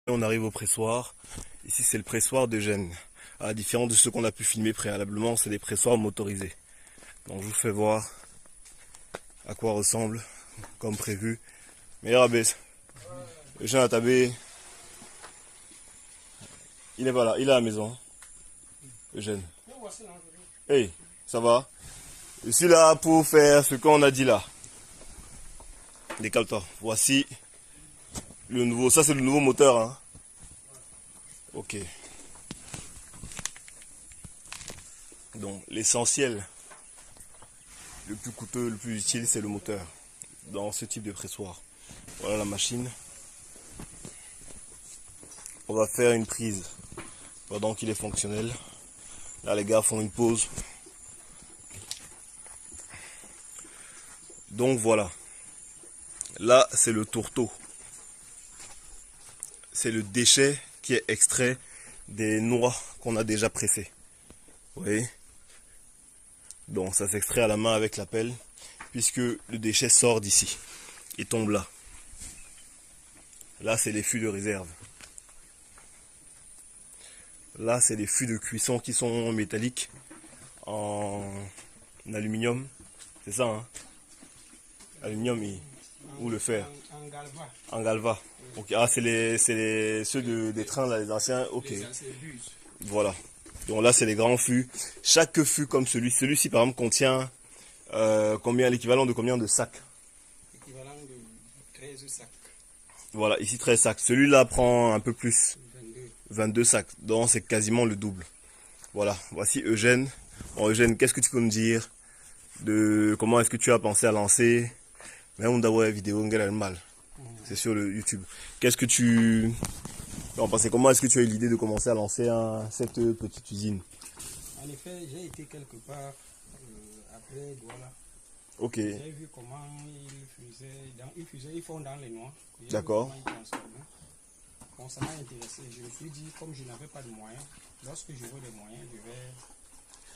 On arrive au pressoir. Ici c'est le pressoir d'Eugène. À la différence de ceux qu'on a pu filmer préalablement, c'est des pressoirs motorisés. Donc je vous fais voir à quoi ressemble comme prévu. Meilleur abaisse. Eugène Atabé. Il est pas là, il est à la maison. Eugène. Hey, ça va? Je suis là pour faire ce qu'on a dit là. Décale-toi. Voici le nouveau. Ça c'est le nouveau moteur. Hein. Ok. Donc l'essentiel, le plus coûteux, le plus utile, c'est le moteur dans ce type de pressoir. Voilà la machine. On va faire une prise pendant qu'il est fonctionnel. Là les gars font une pause. Donc voilà. Là c'est le tourteau. C'est le déchet qui est extrait des noix qu'on a déjà pressées. Vous voyez? Donc ça s'extrait à la main avec la pelle, puisque le déchet sort d'ici et tombe là. Là c'est les fûts de réserve. Là c'est les fûts de cuisson qui sont métalliques en aluminium. C'est ça hein? Aluminium ou le fer? En galva. Ok. Ah c'est ceux des trains là, les anciens. Ok. Voilà. Donc là c'est les grands fûts. Chaque fût comme celui-ci par exemple contient combien, l'équivalent de combien de sacs? L'équivalent de 13 sacs. Voilà, ici 13 sacs. Celui-là prend un peu plus. 22. 22 sacs. Donc c'est quasiment le double. Voilà, voici Eugène. Bon Eugène, qu'est-ce que tu peux nous dire de comment est-ce que tu as pensé à lancer même d'avoir vidéo mal. C'est sur le YouTube. Qu'est-ce que tu en pensais? Comment est-ce que tu as eu l'idée de commencer à lancer cette petite usine? En effet, j'ai été quelque part après Douala. Ok. J'ai vu comment ils font dans les noix. D'accord. Bon, ça m'a intéressé. Je me suis dit, comme je n'avais pas de moyens, lorsque j'aurai des moyens, je vais...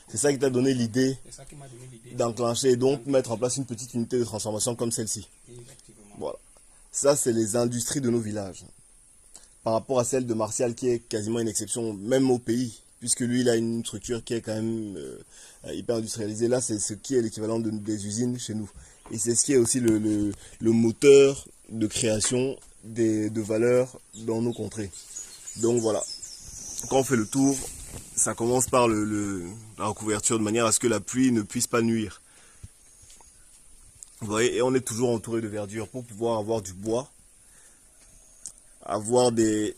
C'est ça qui t'a donné l'idée d'enclencher d'enclencher et donc mettre en place une petite unité de transformation comme celle-ci. Effectivement. Voilà. Ça, c'est les industries de nos villages. Par rapport à celle de Martial qui est quasiment une exception, même au pays, puisque lui, il a une structure qui est quand même hyper industrialisée. Là, c'est ce qui est l'équivalent des usines chez nous. Et c'est ce qui est aussi le moteur de création de valeur dans nos contrées. Donc voilà. Quand on fait le tour, ça commence par la recouverture de manière à ce que la pluie ne puisse pas nuire. Vous voyez, et on est toujours entouré de verdure pour pouvoir avoir du bois, avoir des